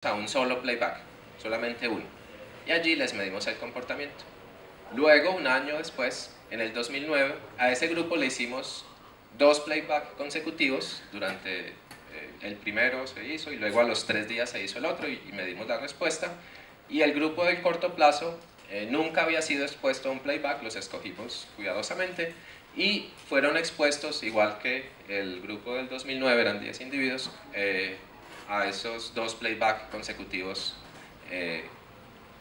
a un solo playback, solamente uno, y allí les medimos el comportamiento. Luego, un año después, en el 2009, a ese grupo le hicimos 2 playback consecutivos. Durante el primero se hizo y luego a los 3 días se hizo el otro y medimos la respuesta. Y el grupo del corto plazo nunca había sido expuesto a un playback, los escogimos cuidadosamente y fueron expuestos, igual que el grupo del 2009, eran 10 individuos, a esos 2 playback consecutivos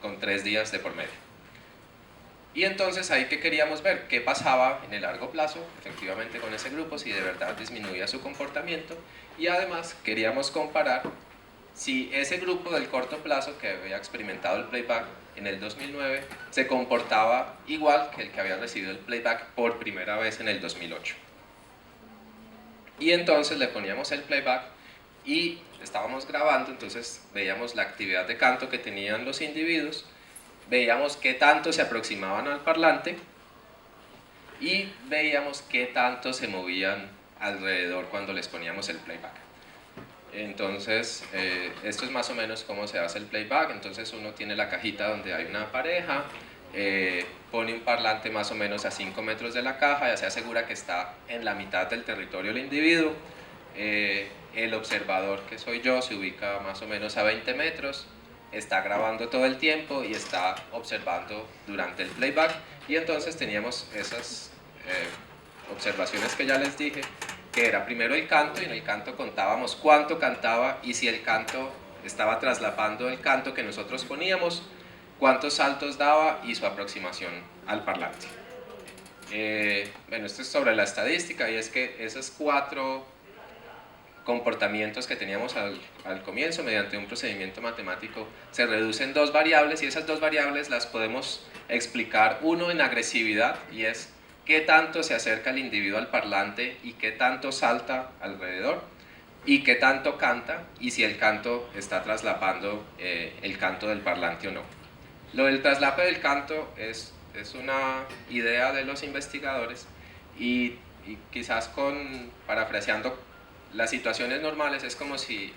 con 3 días de por medio. Y entonces ahí que queríamos ver qué pasaba en el largo plazo, efectivamente con ese grupo, si de verdad disminuía su comportamiento, y además queríamos comparar si ese grupo del corto plazo que había experimentado el playback en el 2009 se comportaba igual que el que había recibido el playback por primera vez en el 2008. Y entonces le poníamos el playback y estábamos grabando, entonces veíamos la actividad de canto que tenían los individuos, veíamos qué tanto se aproximaban al parlante y veíamos qué tanto se movían alrededor cuando les poníamos el playback. Entonces, esto es más o menos cómo se hace el playback. Entonces uno tiene la cajita donde hay una pareja, pone un parlante más o menos a 5 metros de la caja, ya se asegura que está en la mitad del territorio del individuo. El observador, que soy yo, se ubica más o menos a 20 metros, está grabando todo el tiempo y está observando durante el playback. Y entonces teníamos esas observaciones que ya les dije, que era primero el canto, y en el canto contábamos cuánto cantaba y si el canto estaba traslapando el canto que nosotros poníamos, cuántos saltos daba y su aproximación al parlante. Bueno, esto es sobre la estadística, y es que esos 4 comportamientos que teníamos al comienzo mediante un procedimiento matemático se reducen 2 variables, y esas 2 variables las podemos explicar, uno en agresividad, y es qué tanto se acerca el individuo al parlante y qué tanto salta alrededor, y qué tanto canta y si el canto está traslapando el canto del parlante o no. Lo del traslape del canto es una idea de los investigadores, y quizás parafraseando las situaciones normales, es como si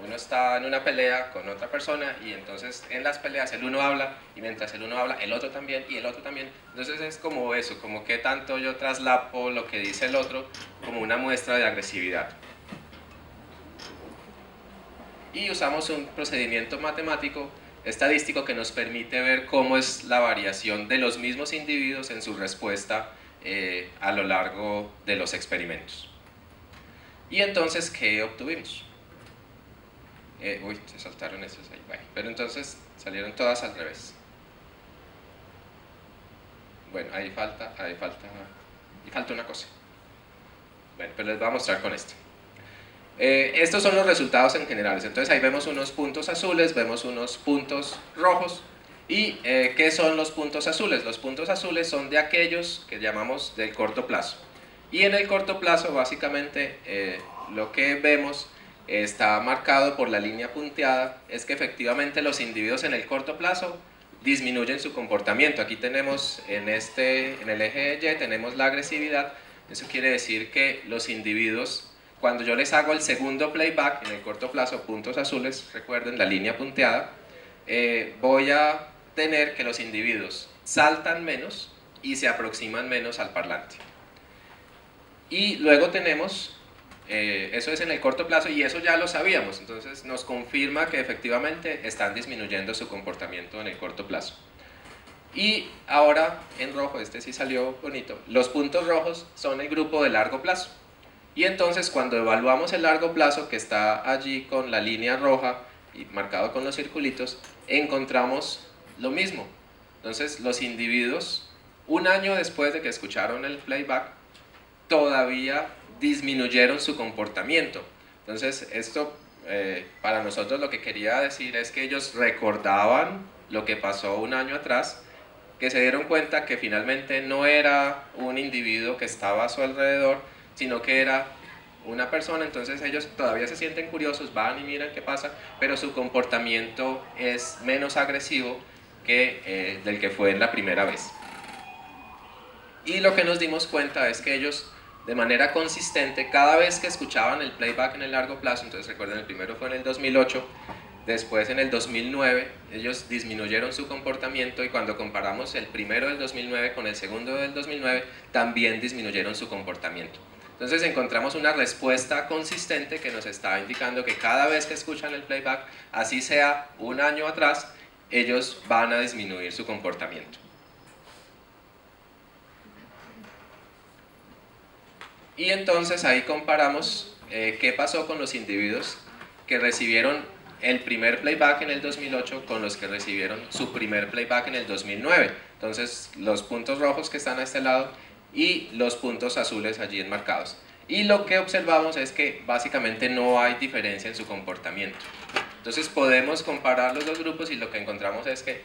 uno está en una pelea con otra persona y entonces en las peleas el uno habla y mientras el uno habla el otro también y el otro también. Entonces es como eso, como que tanto yo traslapo lo que dice el otro, como una muestra de agresividad. Y usamos un procedimiento matemático estadístico que nos permite ver cómo es la variación de los mismos individuos en su respuesta a lo largo de los experimentos. Y entonces, ¿qué obtuvimos? Uy, se saltaron esos ahí. Bueno, pero entonces salieron todas al revés. Bueno, ahí falta una cosa. Bueno, pero les voy a mostrar con esto. Estos son los resultados en generales. Entonces ahí vemos unos puntos azules, vemos unos puntos rojos. ¿Y qué son los puntos azules? Los puntos azules son de aquellos que llamamos del corto plazo. Y en el corto plazo, básicamente, lo que vemos está marcado por la línea punteada, es que efectivamente los individuos en el corto plazo disminuyen su comportamiento. Aquí tenemos en el eje Y tenemos la agresividad. Eso quiere decir que los individuos, cuando yo les hago el segundo playback en el corto plazo, puntos azules, recuerden la línea punteada, voy a tener que los individuos saltan menos y se aproximan menos al parlante. Y luego tenemos, eso es en el corto plazo y eso ya lo sabíamos, entonces nos confirma que efectivamente están disminuyendo su comportamiento en el corto plazo. Y ahora en rojo, este sí salió bonito, los puntos rojos son el grupo de largo plazo. Y entonces cuando evaluamos el largo plazo, que está allí con la línea roja y marcado con los circulitos, encontramos lo mismo. Entonces los individuos, un año después de que escucharon el playback, todavía disminuyeron su comportamiento. Entonces esto para nosotros lo que quería decir es que ellos recordaban lo que pasó un año atrás, que se dieron cuenta que finalmente no era un individuo que estaba a su alrededor, sino que era una persona. Entonces ellos todavía se sienten curiosos, van y miran qué pasa, pero su comportamiento es menos agresivo que del que fue en la primera vez. Y lo que nos dimos cuenta es que ellos, de manera consistente, cada vez que escuchaban el playback en el largo plazo, entonces recuerden, el primero fue en el 2008, Después, en el 2009, ellos disminuyeron su comportamiento y cuando comparamos el primero del 2009 con el segundo del 2009, también disminuyeron su comportamiento. Entonces encontramos una respuesta consistente que nos está indicando que cada vez que escuchan el playback, así sea un año atrás, ellos van a disminuir su comportamiento. Y entonces ahí comparamos qué pasó con los individuos que recibieron el primer playback en el 2008 con los que recibieron su primer playback en el 2009. Entonces los puntos rojos que están a este lado y los puntos azules allí enmarcados. Y lo que observamos es que básicamente no hay diferencia en su comportamiento. Entonces podemos comparar los dos grupos y lo que encontramos es que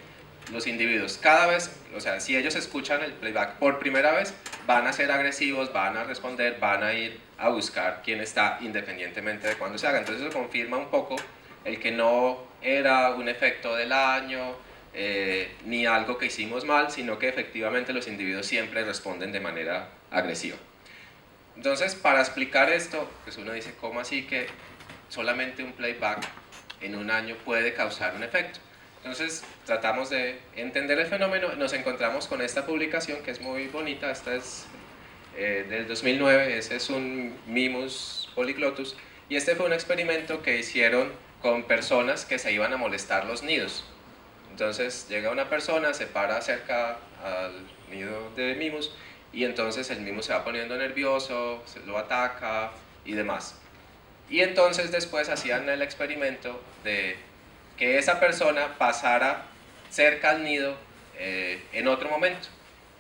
los individuos cada vez, o sea, si ellos escuchan el playback por primera vez, van a ser agresivos, van a responder, van a ir a buscar quién está independientemente de cuándo se haga. Entonces eso confirma un poco el que no era un efecto del año, ni algo que hicimos mal, sino que efectivamente los individuos siempre responden de manera agresiva. Entonces, para explicar esto, pues uno dice, ¿cómo así que solamente un playback en un año puede causar un efecto? Entonces, tratamos de entender el fenómeno, nos encontramos con esta publicación que es muy bonita, esta es del 2009, ese es un Mimus polyglottus, y este fue un experimento que hicieron con personas que se iban a molestar los nidos. Entonces llega una persona, se para cerca al nido de Mimus y entonces el Mimus se va poniendo nervioso, se lo ataca y demás. Y entonces después hacían el experimento de que esa persona pasara cerca al nido en otro momento.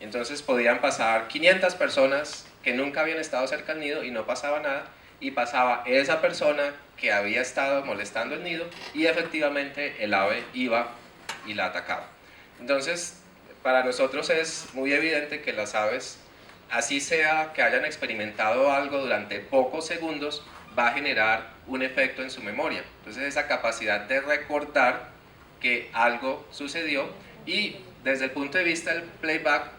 Entonces podían pasar 500 personas que nunca habían estado cerca al nido y no pasaba nada, y pasaba esa persona que había estado molestando el nido y efectivamente el ave iba y la atacaba. Entonces, para nosotros es muy evidente que las aves, así sea que hayan experimentado algo durante pocos segundos, va a generar un efecto en su memoria. Entonces, esa capacidad de recordar que algo sucedió, y desde el punto de vista del playback,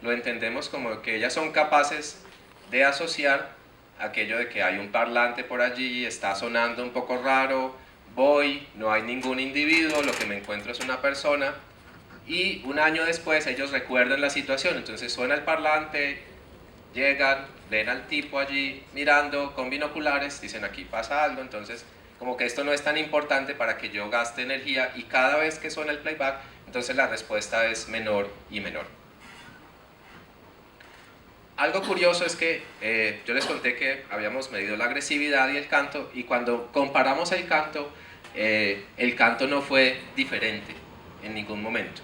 lo entendemos como que ellas son capaces de asociar aquello de que hay un parlante por allí, está sonando un poco raro, voy, no hay ningún individuo, lo que me encuentro es una persona, y un año después ellos recuerdan la situación, entonces suena el parlante, llegan, ven al tipo allí mirando con binoculares, dicen aquí pasa algo, entonces como que esto no es tan importante para que yo gaste energía, y cada vez que suena el playback, entonces la respuesta es menor y menor. Algo curioso es que yo les conté que habíamos medido la agresividad y el canto, y cuando comparamos el canto no fue diferente en ningún momento.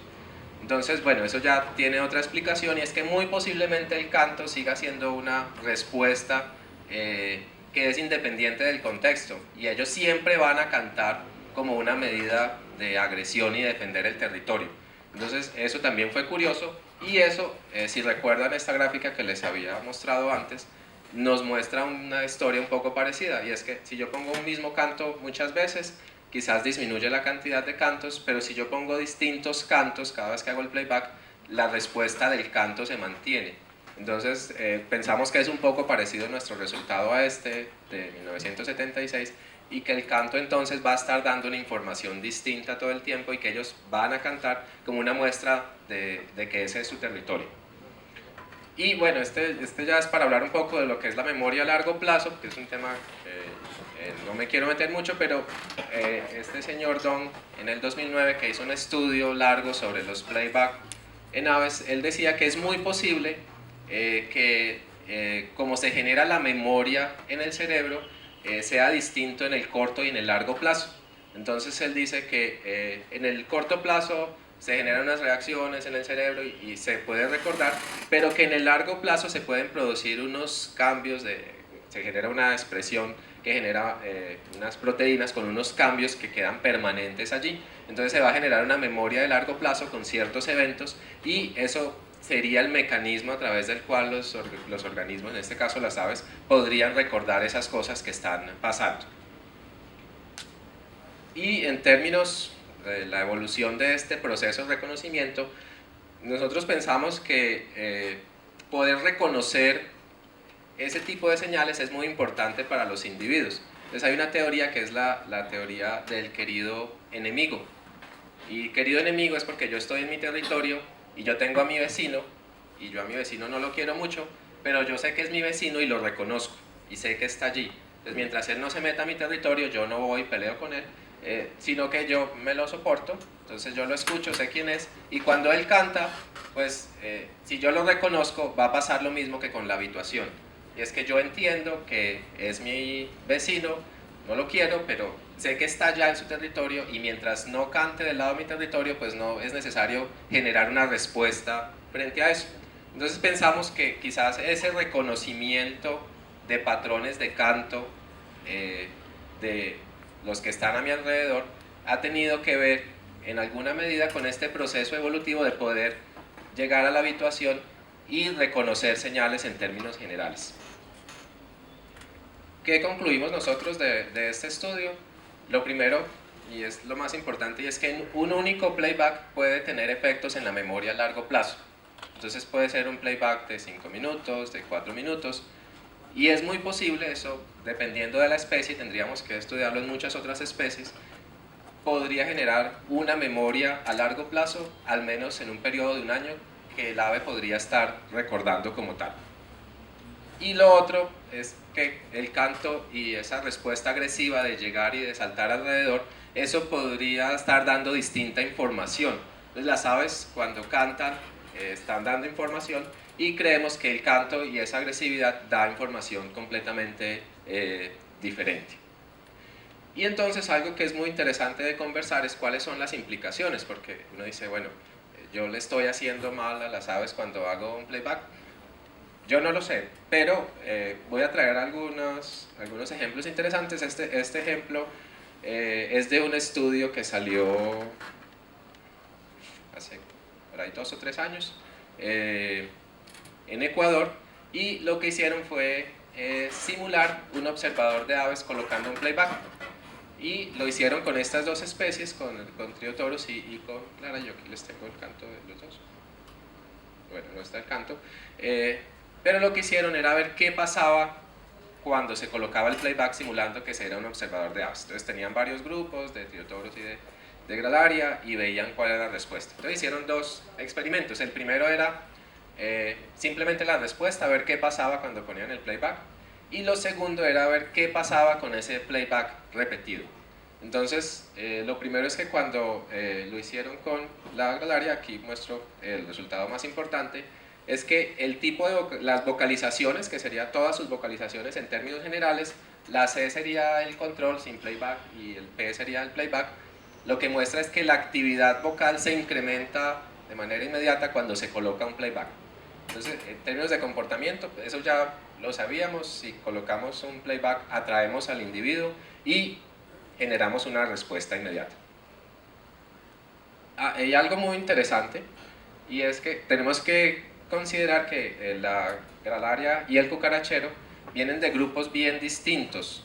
Entonces, bueno, eso ya tiene otra explicación, y es que muy posiblemente el canto siga siendo una respuesta que es independiente del contexto, y ellos siempre van a cantar como una medida de agresión y defender el territorio. Entonces, eso también fue curioso. Y eso, si recuerdan esta gráfica que les había mostrado antes, nos muestra una historia un poco parecida, y es que si yo pongo un mismo canto muchas veces, quizás disminuye la cantidad de cantos, pero si yo pongo distintos cantos cada vez que hago el playback, la respuesta del canto se mantiene. Entonces pensamos que es un poco parecido nuestro resultado a este de 1976, y que el canto entonces va a estar dando una información distinta todo el tiempo, y que ellos van a cantar como una muestra de que ese es su territorio. Y bueno, este ya es para hablar un poco de lo que es la memoria a largo plazo, que es un tema que no me quiero meter mucho, pero este señor Dong, en el 2009, que hizo un estudio largo sobre los playback en aves, él decía que es muy posible que como se genera la memoria en el cerebro, sea distinto en el corto y en el largo plazo. Entonces él dice que en el corto plazo se generan unas reacciones en el cerebro y se puede recordar, pero que en el largo plazo se pueden producir unos cambios, se genera una expresión que genera unas proteínas con unos cambios que quedan permanentes allí. Entonces se va a generar una memoria de largo plazo con ciertos eventos, y eso sería el mecanismo a través del cual los organismos, en este caso las aves, podrían recordar esas cosas que están pasando. Y en términos de la evolución de este proceso de reconocimiento, nosotros pensamos que poder reconocer ese tipo de señales es muy importante para los individuos. Entonces hay una teoría que es la teoría del querido enemigo. Y querido enemigo es porque yo estoy en mi territorio y yo tengo a mi vecino, y yo a mi vecino no lo quiero mucho, pero yo sé que es mi vecino y lo reconozco, y sé que está allí. Entonces mientras él no se meta a mi territorio, yo no voy y peleo con él, sino que yo me lo soporto, entonces yo lo escucho, sé quién es, y cuando él canta, pues si yo lo reconozco, va a pasar lo mismo que con la habituación. Y es que yo entiendo que es mi vecino, no lo quiero, pero sé que está allá en su territorio y mientras no cante del lado de mi territorio, pues no es necesario generar una respuesta frente a eso. Entonces pensamos que quizás ese reconocimiento de patrones de canto de los que están a mi alrededor ha tenido que ver en alguna medida con este proceso evolutivo de poder llegar a la habituación y reconocer señales en términos generales. ¿Qué concluimos nosotros de este estudio? Lo primero, y es lo más importante, y es que un único playback puede tener efectos en la memoria a largo plazo. Entonces puede ser un playback de 5 minutos, de 4 minutos, y es muy posible, eso dependiendo de la especie, tendríamos que estudiarlo en muchas otras especies, podría generar una memoria a largo plazo, al menos en un periodo de un año, que el ave podría estar recordando como tal. Y lo otro es que el canto y esa respuesta agresiva de llegar y de saltar alrededor, eso podría estar dando distinta información. Entonces las aves cuando cantan están dando información y creemos que el canto y esa agresividad da información completamente diferente. Y entonces algo que es muy interesante de conversar es cuáles son las implicaciones, porque uno dice, bueno, yo le estoy haciendo mal a las aves cuando hago un playback. Yo no lo sé, pero voy a traer algunos ejemplos interesantes. Este ejemplo es de un estudio que salió hace por ahí 2 o 3 años en Ecuador, y lo que hicieron fue simular un observador de aves colocando un playback. Y lo hicieron con estas dos especies, con Triotorus y con Clara. Yo aquí les tengo el canto de los dos. Bueno, no está el canto. Pero lo que hicieron era ver qué pasaba cuando se colocaba el playback simulando que se era un observador de aves. Entonces tenían varios grupos de Triotorus y de Gralaria y veían cuál era la respuesta. Entonces hicieron 2 experimentos. El primero era simplemente la respuesta, ver qué pasaba cuando ponían el playback. Y lo segundo era ver qué pasaba con ese playback repetido. Entonces, lo primero es que cuando lo hicieron con la Gralaria, aquí muestro el resultado más importante, es que el tipo de las vocalizaciones, que serían todas sus vocalizaciones en términos generales, la C sería el control sin playback y el P sería el playback, lo que muestra es que la actividad vocal se incrementa de manera inmediata cuando se coloca un playback. Entonces, en términos de comportamiento, eso ya lo sabíamos, si colocamos un playback atraemos al individuo y generamos una respuesta inmediata. Hay algo muy interesante, y es que tenemos que considerar que la gralaria y el cucarachero vienen de grupos bien distintos.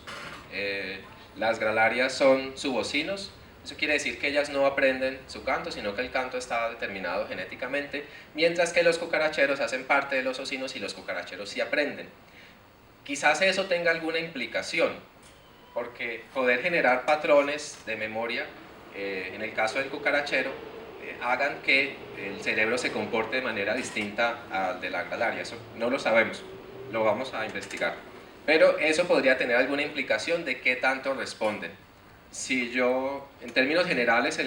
Las gralarias son subocinos. Eso quiere decir que ellas no aprenden su canto, sino que el canto está determinado genéticamente, mientras que los cucaracheros hacen parte de los ocinos y los cucaracheros sí aprenden. Quizás eso tenga alguna implicación, porque poder generar patrones de memoria, en el caso del cucarachero, hagan que el cerebro se comporte de manera distinta al de la gralaria. Eso no lo sabemos, lo vamos a investigar. Pero eso podría tener alguna implicación de qué tanto responden. Si yo, en términos generales,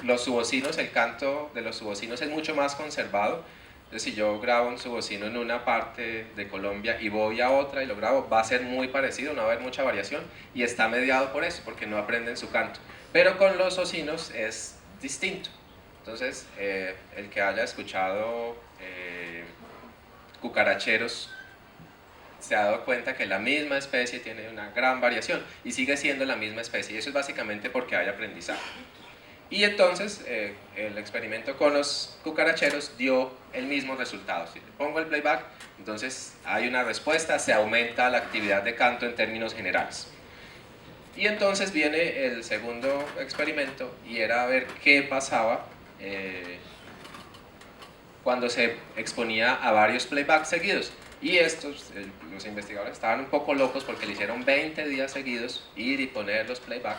los subocinos, el canto de los subocinos es mucho más conservado. Entonces, si yo grabo un subocino en una parte de Colombia y voy a otra y lo grabo, va a ser muy parecido, no va a haber mucha variación, y está mediado por eso, porque no aprenden su canto. Pero con los ocinos es distinto. Entonces, el que haya escuchado cucaracheros se ha dado cuenta que la misma especie tiene una gran variación y sigue siendo la misma especie, y eso es básicamente porque hay aprendizaje. Y entonces el experimento con los cucaracheros dio el mismo resultado. Si le pongo el playback, entonces hay una respuesta, se aumenta la actividad de canto en términos generales. Y entonces viene el segundo experimento, y era ver qué pasaba cuando se exponía a varios playbacks seguidos. Y estos, los investigadores estaban un poco locos porque le hicieron 20 días seguidos ir y poner los playback.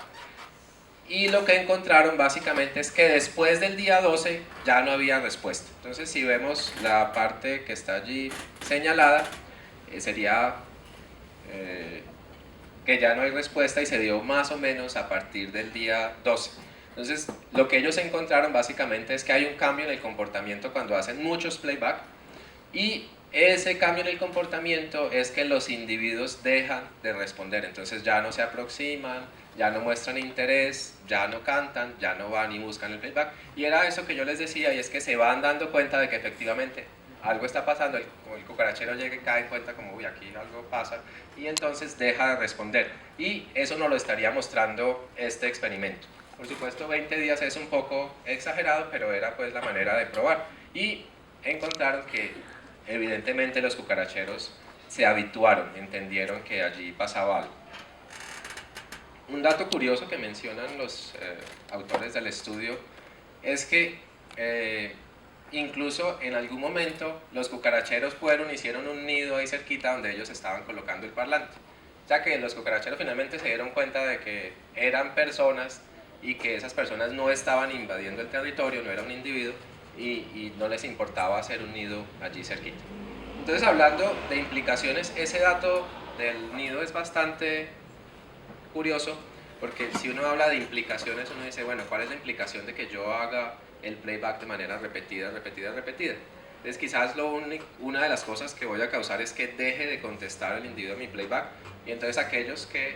Y lo que encontraron básicamente es que después del día 12 ya no había respuesta. Entonces si vemos la parte que está allí señalada, sería que ya no hay respuesta y se dio más o menos a partir del día 12. Entonces lo que ellos encontraron básicamente es que hay un cambio en el comportamiento cuando hacen muchos playback, y ese cambio en el comportamiento es que los individuos dejan de responder, entonces ya no se aproximan, ya no muestran interés, ya no cantan, ya no van y buscan el playback. Y era eso que yo les decía, y es que se van dando cuenta de que efectivamente algo está pasando, el cucarachero llega y cae en cuenta como, uy, aquí algo pasa, y entonces deja de responder. Y eso nos lo estaría mostrando este experimento. Por supuesto, 20 días es un poco exagerado, pero era pues la manera de probar. Y encontraron que evidentemente los cucaracheros se habituaron, entendieron que allí pasaba algo. Un dato curioso que mencionan los autores del estudio es que incluso en algún momento los cucaracheros fueron, hicieron un nido ahí cerquita donde ellos estaban colocando el parlante, ya que los cucaracheros finalmente se dieron cuenta de que eran personas y que esas personas no estaban invadiendo el territorio, no era un individuo, y no les importaba hacer un nido allí cerquita. Entonces, hablando de implicaciones, ese dato del nido es bastante curioso, porque si uno habla de implicaciones, uno dice, bueno, ¿cuál es la implicación de que yo haga el playback de manera repetida, repetida, repetida? Entonces quizás una de las cosas que voy a causar es que deje de contestar el individuo a mi playback, y entonces aquellos que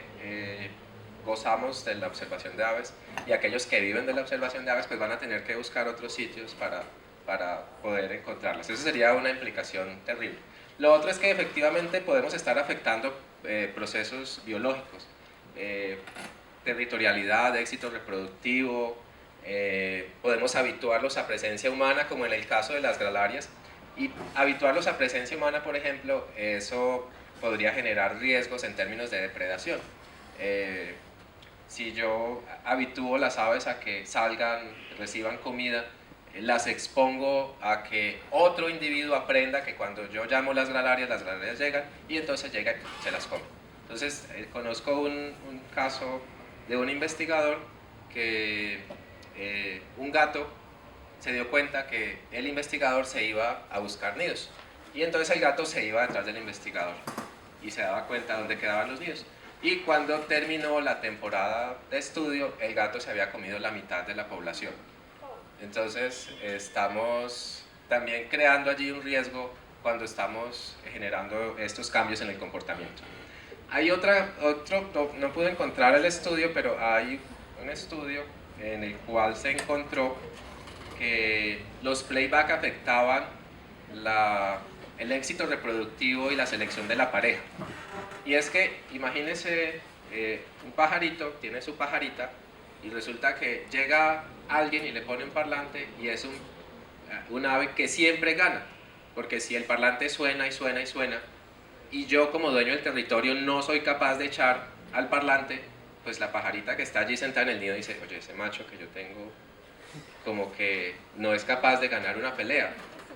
gozamos de la observación de aves y aquellos que viven de la observación de aves pues van a tener que buscar otros sitios para poder encontrarlas. Eso sería una implicación terrible. Lo otro es que efectivamente podemos estar afectando procesos biológicos, territorialidad, éxito reproductivo, podemos habituarlos a presencia humana, como en el caso de las gralarias, y habituarlos a presencia humana, por ejemplo, eso podría generar riesgos en términos de depredación. Si yo habitúo las aves a que salgan, reciban comida, las expongo a que otro individuo aprenda que cuando yo llamo las gralarias llegan, y entonces llegan y se las comen. Entonces conozco un caso de un investigador que un gato se dio cuenta que el investigador se iba a buscar nidos, y entonces el gato se iba detrás del investigador y se daba cuenta dónde quedaban los nidos. Y cuando terminó la temporada de estudio, el gato se había comido la mitad de la población. Entonces estamos también creando allí un riesgo cuando estamos generando estos cambios en el comportamiento. Hay no pude encontrar el estudio, pero hay un estudio en el cual se encontró que los playback afectaban el éxito reproductivo y la selección de la pareja. Y es que, imagínense, un pajarito tiene su pajarita y resulta que llega alguien y le pone un parlante y es un ave que siempre gana, porque si el parlante suena y suena y suena y yo como dueño del territorio no soy capaz de echar al parlante, pues la pajarita que está allí sentada en el nido dice, oye, ese macho que yo tengo como que no es capaz de ganar una pelea.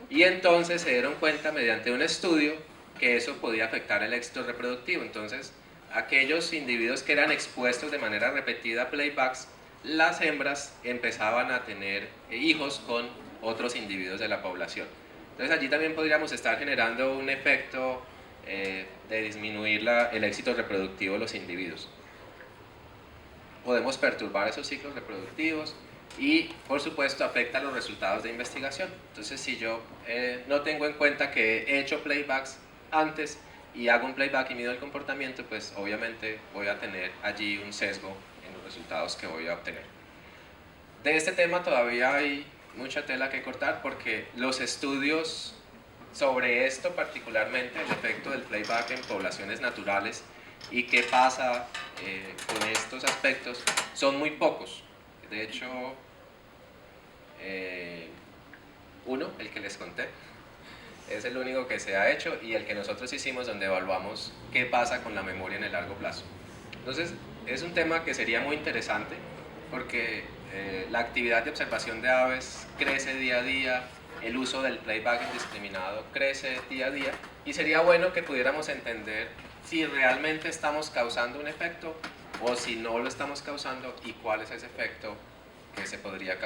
Y entonces se dieron cuenta mediante un estudio que eso podía afectar el éxito reproductivo. Entonces, aquellos individuos que eran expuestos de manera repetida a playbacks, las hembras empezaban a tener hijos con otros individuos de la población. Entonces allí también podríamos estar generando un efecto de disminuir el éxito reproductivo de los individuos. Podemos perturbar esos ciclos reproductivos y, por supuesto, afecta los resultados de investigación. Entonces, si yo no tengo en cuenta que he hecho playbacks antes y hago un playback y mido el comportamiento, pues obviamente voy a tener allí un sesgo en los resultados que voy a obtener. De este tema todavía hay mucha tela que cortar, porque los estudios sobre esto, particularmente el efecto del playback en poblaciones naturales y qué pasa con estos aspectos, son muy pocos. De hecho, uno, el que les conté, es el único que se ha hecho, y el que nosotros hicimos donde evaluamos qué pasa con la memoria en el largo plazo. Entonces, es un tema que sería muy interesante, porque la actividad de observación de aves crece día a día, el uso del playback indiscriminado crece día a día y sería bueno que pudiéramos entender si realmente estamos causando un efecto o si no lo estamos causando y cuál es ese efecto que se podría causar.